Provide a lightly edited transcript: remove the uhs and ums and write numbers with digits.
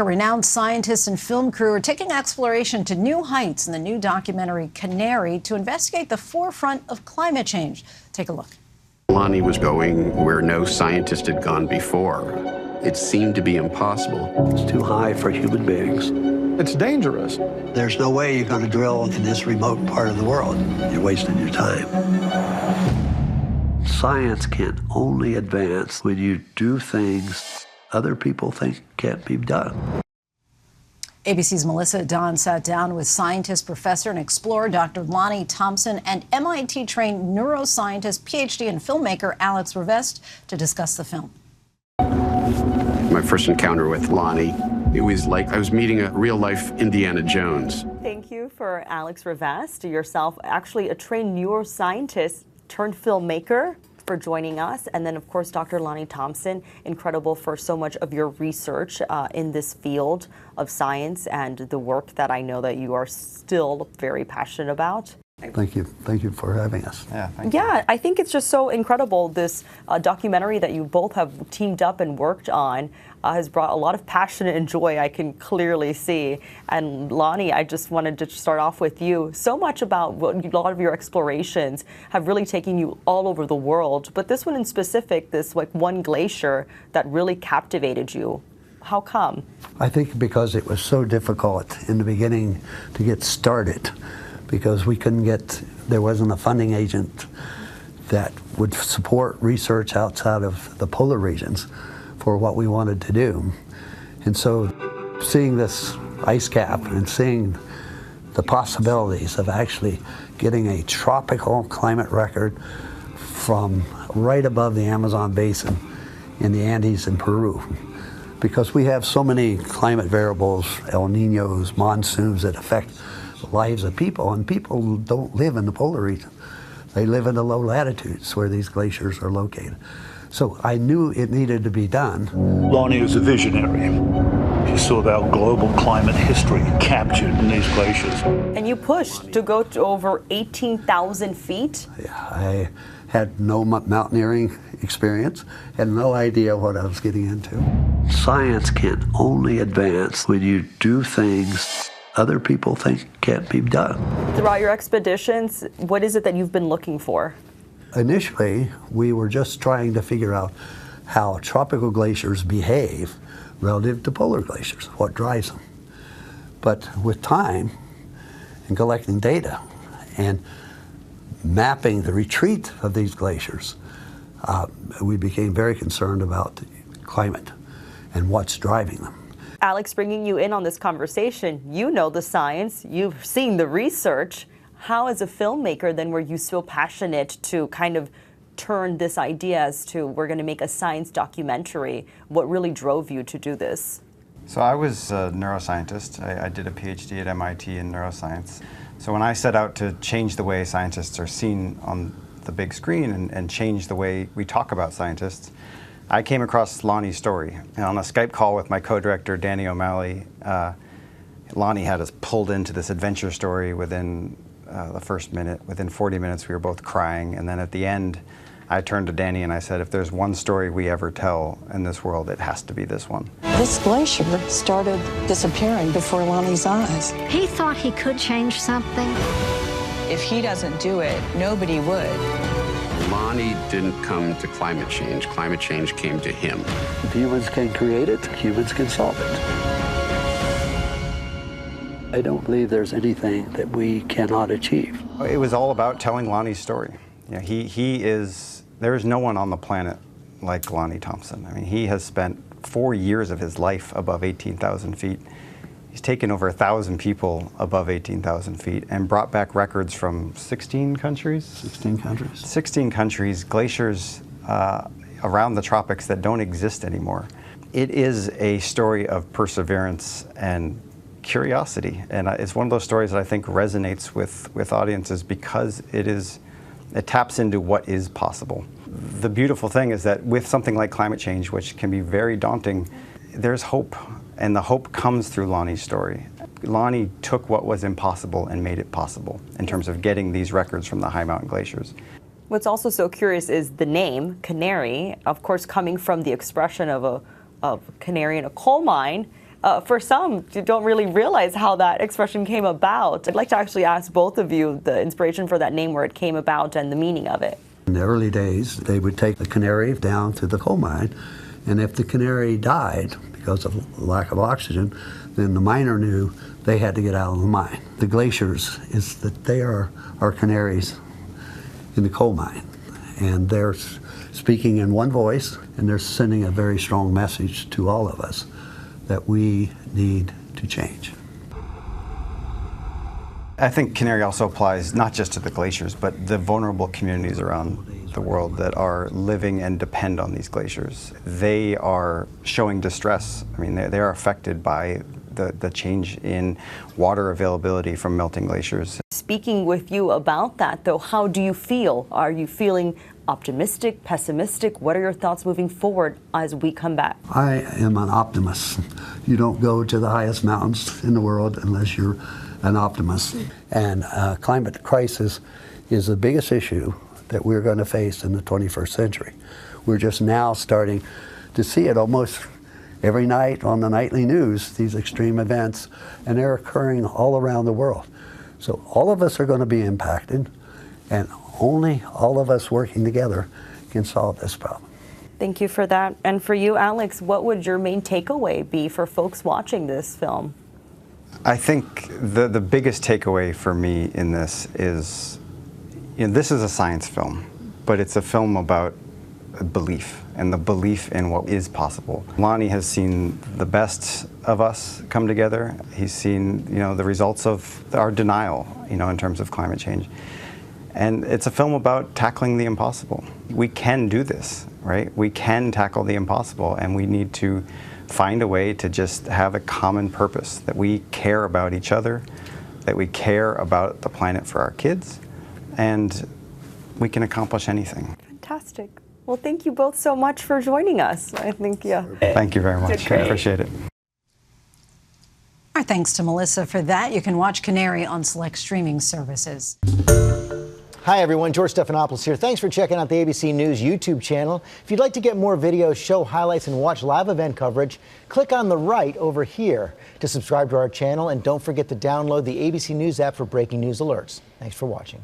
A renowned scientist and film crew are taking exploration to new heights in the new documentary Canary to investigate the forefront of climate change. Take a look. Lonnie was going where no scientist had gone before. It seemed to be impossible. It's too high for human beings. It's dangerous. There's no way you're going to drill in this remote part of the world. You're wasting your time. Science can only advance when you do things other people think can't be done. ABC's Melissa Adan sat down with scientist, professor, and explorer Dr. Lonnie Thompson and MIT-trained neuroscientist, PhD, and filmmaker Alex Rivest to discuss the film. My first encounter with Lonnie, it was like I was meeting a real-life Indiana Jones. Thank you for Alex Rivest, yourself actually a trained neuroscientist turned filmmaker, for joining us. And then, of course, Dr. Lonnie Thompson, incredible for so much of your research in this field of science and the work that I know that you are still very passionate about. Thank you. Thank you for having us. Yeah, I think it's just so incredible. This documentary that you both have teamed up and worked on has brought a lot of passion and joy, I can clearly see. And Lonnie, I just wanted to start off with you. So much about what a lot of your explorations have really taken you all over the world. But this one in specific, this like one glacier that really captivated you. How come? I think because it was so difficult in the beginning to get started, because we couldn't get, there wasn't a funding agent that would support research outside of the polar regions for what we wanted to do. And so seeing this ice cap and seeing the possibilities of actually getting a tropical climate record from right above the Amazon basin in the Andes in Peru, because we have so many climate variables, El Niños, monsoons that affect the lives of people, and people don't live in the polar region. They live in the low latitudes where these glaciers are located. So I knew it needed to be done. Lonnie was a visionary. She saw our global climate history captured in these glaciers. And you pushed to go to over 18,000 feet? Yeah, I had no mountaineering experience, had no idea what I was getting into. Science can only advance when you do things other people think can't be done. Throughout your expeditions, what is it that you've been looking for? Initially, we were just trying to figure out how tropical glaciers behave relative to polar glaciers, what drives them. But with time and collecting data and mapping the retreat of these glaciers, we became very concerned about climate and what's driving them. Alex, bringing you in on this conversation, you know the science, you've seen the research. How, as a filmmaker, then were you so passionate to kind of turn this idea as to we're going to make a science documentary? What really drove you to do this? So I was a neuroscientist. I did a PhD at MIT in neuroscience. So when I set out to change the way scientists are seen on the big screen and change the way we talk about scientists, I came across Lonnie's story. And on a Skype call with my co-director, Danny O'Malley, Lonnie had us pulled into this adventure story within the first minute. Within 40 minutes, we were both crying. And then at the end, I turned to Danny and I said, if there's one story we ever tell in this world, it has to be this one. This glacier started disappearing before Lonnie's eyes. He thought he could change something. If he doesn't do it, nobody would. Lonnie didn't come to climate change. Climate change came to him. If humans can create it, humans can solve it. I don't believe there's anything that we cannot achieve. It was all about telling Lonnie's story. You know, there is no one on the planet like Lonnie Thompson. I mean, he has spent 4 years of his life above 18,000 feet. He's taken over 1,000 people above 18,000 feet and brought back records from 16 countries? 16 countries. 16 countries, glaciers around the tropics that don't exist anymore. It is a story of perseverance and curiosity, and it's one of those stories that I think resonates with audiences because it taps into what is possible. The beautiful thing is that with something like climate change, which can be very daunting, there's hope, and the hope comes through Lonnie's story. Lonnie took what was impossible and made it possible in terms of getting these records from the high mountain glaciers. What's also so curious is the name, Canary, of course coming from the expression of a canary in a coal mine. for some, you don't really realize how that expression came about. I'd like to actually ask both of you the inspiration for that name, where it came about, and the meaning of it. In the early days, they would take the canary down to the coal mine, and if the canary died because of lack of oxygen, then the miner knew they had to get out of the mine. The glaciers is that they are our canaries in the coal mine, and they're speaking in one voice, and they're sending a very strong message to all of us that we need to change. I think Canary also applies not just to the glaciers, but the vulnerable communities around the world that are living and depend on these glaciers. They are showing distress. I mean, they are affected by the change in water availability from melting glaciers. Speaking with you about that, though, how do you feel? Are you feeling optimistic, pessimistic? What are your thoughts moving forward as we come back? I am an optimist. You don't go to the highest mountains in the world unless you're an optimist. And climate crisis is the biggest issue that we're going to face in the 21st century. We're just now starting to see it almost every night on the nightly news, these extreme events, and they're occurring all around the world. So all of us are going to be impacted, and only all of us working together can solve this problem. Thank you for that. And for you, Alex, what would your main takeaway be for folks watching this film? I think the biggest takeaway for me in this is, this is a science film, but it's a film about belief and the belief in what is possible. Lonnie has seen the best of us come together. He's seen, the results of our denial, in terms of climate change. And it's a film about tackling the impossible. We can do this, right? We can tackle the impossible, and we need to find a way to just have a common purpose, that we care about each other, that we care about the planet for our kids, and we can accomplish anything. Fantastic. Well, thank you both so much for joining us. I think, Thank you very much. I appreciate it. Our thanks to Melissa for that. You can watch Canary on select streaming services. Hi, everyone. George Stephanopoulos here. Thanks for checking out the ABC News YouTube channel. If you'd like to get more videos, show highlights, and watch live event coverage, click on the right over here to subscribe to our channel. And don't forget to download the ABC News app for breaking news alerts. Thanks for watching.